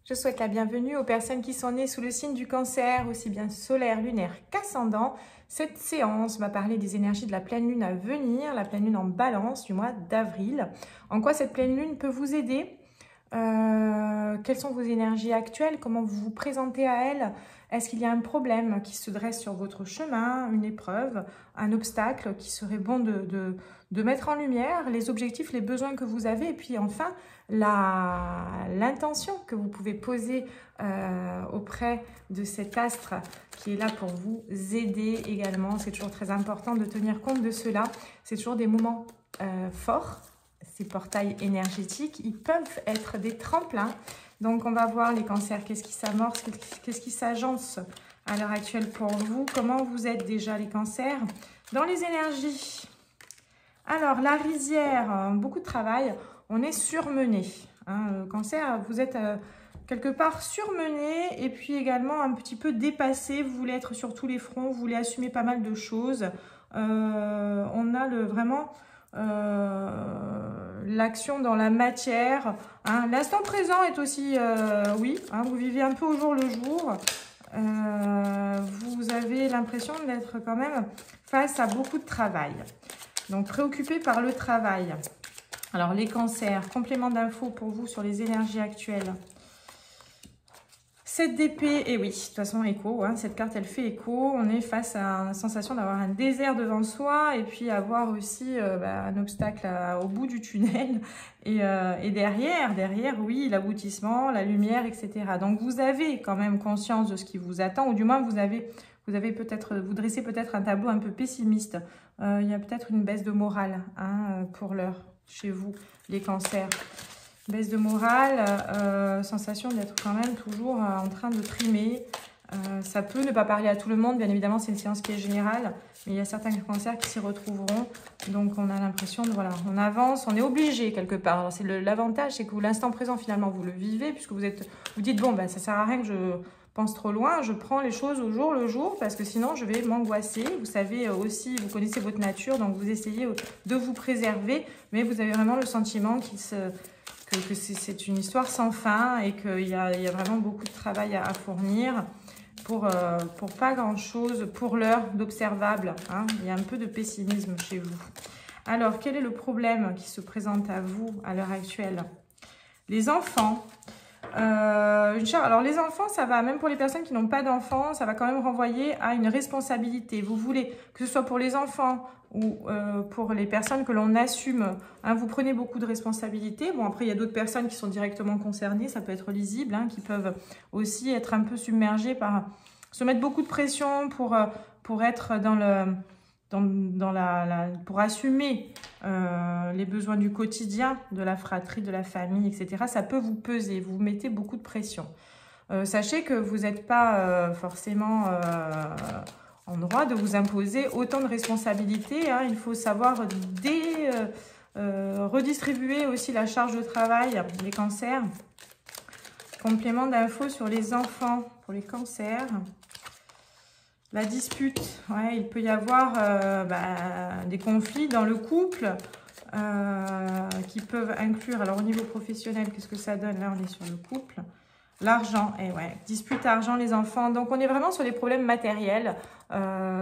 Je souhaite la bienvenue aux personnes qui sont nées sous le signe du Cancer, aussi bien solaire, lunaire qu'ascendant. Cette séance va parler des énergies de la pleine lune à venir, la pleine lune en Balance du mois d'avril. En quoi cette pleine lune peut vous aider? Quelles sont vos énergies actuelles? Comment vous vous présentez à elles? Est-ce qu'il y a un problème qui se dresse sur votre chemin, une épreuve, un obstacle qui serait bon de mettre en lumière, les objectifs, les besoins que vous avez, et puis enfin l'intention que vous pouvez poser auprès de cet astre qui est là pour vous aider également. C'est toujours très important de tenir compte de cela. C'est toujours des moments forts. Ces portails énergétiques, ils peuvent être des tremplins. Donc, on va voir les cancers, qu'est-ce qui s'amorce, qu'est-ce qui s'agence à l'heure actuelle pour vous. Comment vous êtes déjà les cancers dans les énergies. Alors, la rizière, beaucoup de travail, on est surmené. Hein, cancer, vous êtes quelque part surmené et puis également un petit peu dépassé. Vous voulez être sur tous les fronts, vous voulez assumer pas mal de choses. On a vraiment... l'action dans la matière, hein. L'instant présent est aussi, oui, hein, vous vivez un peu au jour le jour, vous avez l'impression d'être quand même face à beaucoup de travail, donc préoccupé par le travail. Alors les cancers, complément d'infos pour vous sur les énergies actuelles. 7 d'épée, et oui, de toute façon, écho, hein, cette carte, elle fait écho. On est face à une sensation d'avoir un désert devant soi et puis avoir aussi un obstacle au bout du tunnel. Et derrière, oui, l'aboutissement, la lumière, etc. Donc, vous avez quand même conscience de ce qui vous attend, ou du moins, vous dressez peut-être un tableau un peu pessimiste. Il y a peut-être une baisse de morale hein, pour l'heure chez vous, les cancers. Baisse de morale, sensation d'être quand même toujours en train de trimer. Ça peut ne pas parler à tout le monde, bien évidemment, c'est une séance qui est générale, mais il y a certains cancers qui s'y retrouveront. Donc, on a l'impression de, voilà, on avance, on est obligé quelque part. Alors, c'est l'avantage, c'est que l'instant présent, finalement, vous le vivez, puisque vous dites, bon, ben, ça sert à rien que je pense trop loin, je prends les choses au jour le jour, parce que sinon, je vais m'angoisser. Vous savez aussi, vous connaissez votre nature, donc vous essayez de vous préserver, mais vous avez vraiment le sentiment que c'est une histoire sans fin et qu'il y a vraiment beaucoup de travail à fournir pour pas grand-chose, pour l'heure d'observable. Hein. Il y a un peu de pessimisme chez vous. Alors, quel est le problème qui se présente à vous à l'heure actuelle? Les enfants. Alors, les enfants, ça va, même pour les personnes qui n'ont pas d'enfants, ça va quand même renvoyer à une responsabilité. Vous voulez, que ce soit pour les enfants ou pour les personnes que l'on assume, hein, vous prenez beaucoup de responsabilités. Bon, après, il y a d'autres personnes qui sont directement concernées, ça peut être lisible, hein, qui peuvent aussi être un peu submergées par... se mettre beaucoup de pression pour être pour assumer les besoins du quotidien, de la fratrie, de la famille, etc. Ça peut vous peser, vous mettez beaucoup de pression. Sachez que vous n'êtes pas forcément en droit de vous imposer autant de responsabilités. Hein. Il faut savoir redistribuer aussi la charge de travail, les cancers. Complément d'infos sur les enfants pour les cancers. La dispute, ouais, il peut y avoir des conflits dans le couple qui peuvent inclure, alors au niveau professionnel, qu'est-ce que ça donne? Là, on est sur le couple. L'argent, et ouais, dispute argent, les enfants. Donc, on est vraiment sur des problèmes matériels.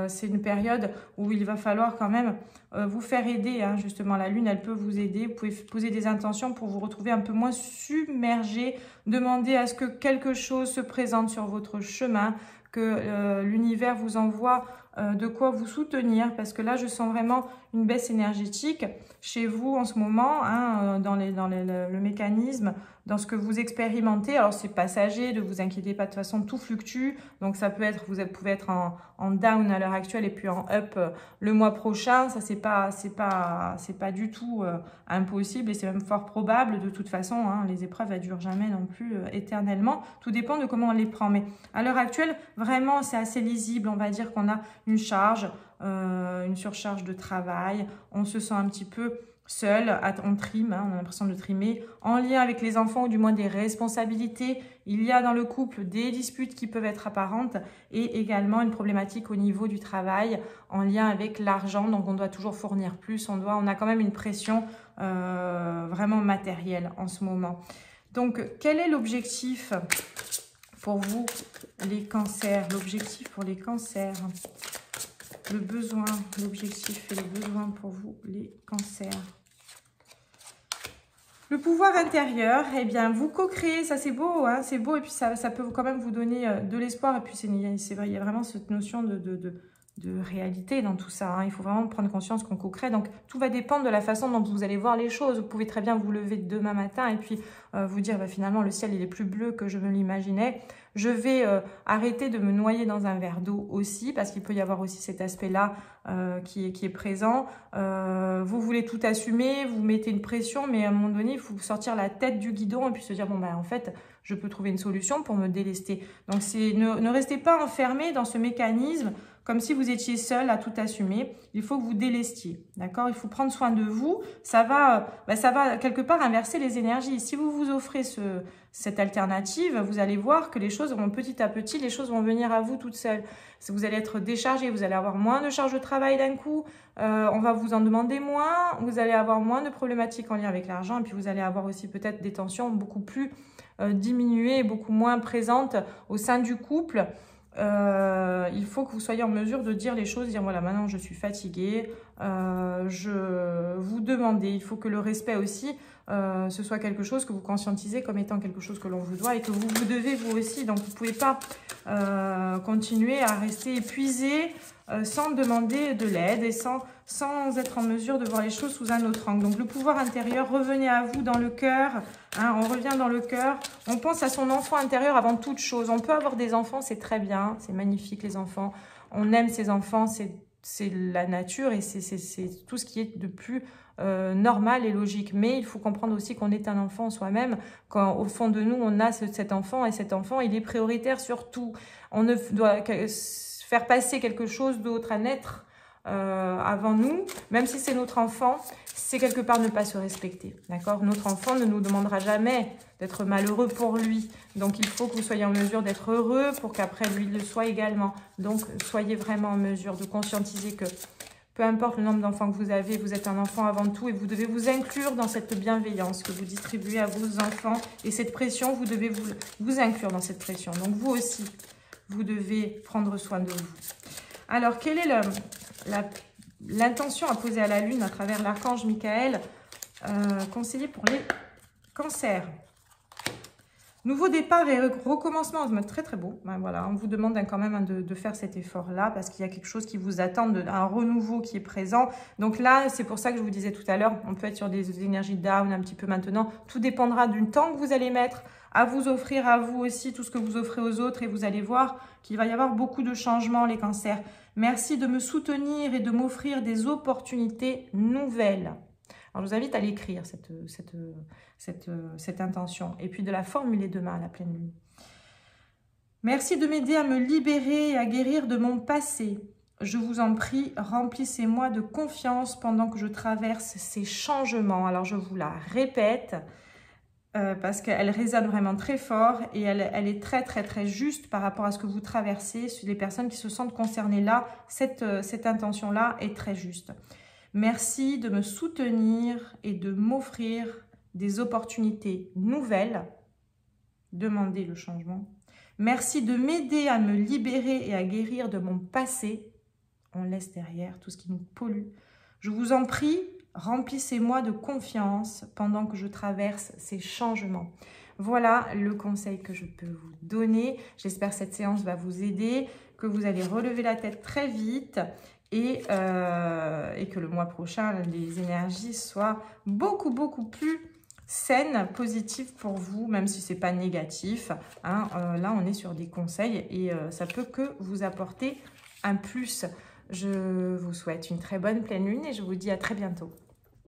C'est une période où il va falloir quand même vous faire aider. Hein, justement, la lune, elle peut vous aider. Vous pouvez poser des intentions pour vous retrouver un peu moins submergé. Demander à ce que quelque chose se présente sur votre chemin, que l'univers vous envoie de quoi vous soutenir, parce que là, je sens vraiment une baisse énergétique chez vous en ce moment, hein, dans le mécanisme, dans ce que vous expérimentez. Alors, c'est passager, ne vous inquiétez pas, de toute façon, tout fluctue. Donc, ça peut être, vous pouvez être en down à l'heure actuelle et puis en up le mois prochain. Ça, c'est pas du tout impossible et c'est même fort probable. De toute façon, hein, les épreuves, elles durent jamais non plus éternellement. Tout dépend de comment on les prend. Mais à l'heure actuelle, vraiment, c'est assez lisible. On va dire qu'on a une charge, une surcharge de travail. On se sent un petit peu seul, on trime, hein, on a l'impression de trimer, en lien avec les enfants ou du moins des responsabilités. Il y a dans le couple des disputes qui peuvent être apparentes et également une problématique au niveau du travail en lien avec l'argent. Donc on doit toujours fournir plus, on a quand même une pression vraiment matérielle en ce moment. Donc, quel est l'objectif pour vous, les cancers? L'objectif pour les cancers. Le besoin, l'objectif et le besoin pour vous, les cancers. Le pouvoir intérieur, eh bien, vous co-créez, ça c'est beau, hein, c'est beau, et puis ça peut quand même vous donner de l'espoir, et puis c'est vrai, il y a vraiment cette notion de réalité dans tout ça, hein. Il faut vraiment prendre conscience qu'on co-crée, donc tout va dépendre de la façon dont vous allez voir les choses. Vous pouvez très bien vous lever demain matin et puis vous dire, bah, finalement, le ciel il est plus bleu que je me l'imaginais. Je vais arrêter de me noyer dans un verre d'eau aussi, parce qu'il peut y avoir aussi cet aspect-là qui est présent. Vous voulez tout assumer, vous mettez une pression, mais à un moment donné, il faut sortir la tête du guidon et puis se dire, bon, ben en fait, je peux trouver une solution pour me délester. Donc, ne restez pas enfermé dans ce mécanisme comme si vous étiez seul à tout assumer. Il faut que vous délestiez, d'accord? Il faut prendre soin de vous. Ça va quelque part inverser les énergies. Si vous vous offrez cette alternative, vous allez voir que les choses vont petit à petit, les choses vont venir à vous toutes seules. Vous allez être déchargé, vous allez avoir moins de charges de travail d'un coup, on va vous en demander moins, vous allez avoir moins de problématiques en lien avec l'argent, et puis vous allez avoir aussi peut-être des tensions beaucoup plus diminuées, beaucoup moins présentes au sein du couple. Il faut que vous soyez en mesure de dire les choses, dire voilà, maintenant je suis fatiguée, je vous demandez, il faut que le respect aussi ce soit quelque chose que vous conscientisez comme étant quelque chose que l'on vous doit et que vous devez vous aussi. Donc vous ne pouvez pas continuer à rester épuisé sans demander de l'aide et sans être en mesure de voir les choses sous un autre angle. Donc le pouvoir intérieur, revenez à vous dans le cœur, hein, on revient dans le cœur, on pense à son enfant intérieur avant toute chose. On peut avoir des enfants, c'est très bien, c'est magnifique les enfants, on aime ses enfants, c'est la nature et c'est tout ce qui est de plus normal et logique. Mais il faut comprendre aussi qu'on est un enfant soi-même, quand au fond de nous on a cet enfant, et cet enfant il est prioritaire sur tout. On ne doit faire passer quelque chose d'autre à naître avant nous, même si c'est notre enfant, c'est quelque part ne pas se respecter, d'accord? Notre enfant ne nous demandera jamais d'être malheureux pour lui, donc il faut que vous soyez en mesure d'être heureux pour qu'après lui le soit également. Donc soyez vraiment en mesure de conscientiser que peu importe le nombre d'enfants que vous avez, vous êtes un enfant avant tout et vous devez vous inclure dans cette bienveillance que vous distribuez à vos enfants, et cette pression, vous devez vous inclure dans cette pression. Donc vous aussi, vous devez prendre soin de vous. Alors, quelle est l'intention à poser à la Lune à travers l'archange Michael, conseiller pour les cancers? Nouveau départ et recommencement, très très beau. Ben voilà, on vous demande quand même de faire cet effort-là parce qu'il y a quelque chose qui vous attend, un renouveau qui est présent. Donc là, c'est pour ça que je vous disais tout à l'heure, on peut être sur des énergies down un petit peu maintenant. Tout dépendra du temps que vous allez mettre à vous offrir à vous aussi tout ce que vous offrez aux autres, et vous allez voir qu'il va y avoir beaucoup de changements, les cancers. Merci de me soutenir et de m'offrir des opportunités nouvelles. Alors, je vous invite à l'écrire, cette intention, et puis de la formuler demain à la pleine lune. Merci de m'aider à me libérer et à guérir de mon passé. Je vous en prie, remplissez-moi de confiance pendant que je traverse ces changements. Alors, je vous la répète, parce qu'elle résonne vraiment très fort et elle est très très très juste par rapport à ce que vous traversez. Les personnes qui se sentent concernées là, cette intention-là est très juste. Merci de me soutenir et de m'offrir des opportunités nouvelles. Demandez le changement. Merci de m'aider à me libérer et à guérir de mon passé. On laisse derrière tout ce qui nous pollue. Je vous en prie, remplissez-moi de confiance pendant que je traverse ces changements. Voilà le conseil que je peux vous donner. J'espère que cette séance va vous aider, que vous allez relever la tête très vite et que le mois prochain, les énergies soient beaucoup plus saines, positives pour vous, même si ce n'est pas négatif. Hein. Là, on est sur des conseils et ça peut que vous apporter un plus. Je vous souhaite une très bonne pleine lune et je vous dis à très bientôt.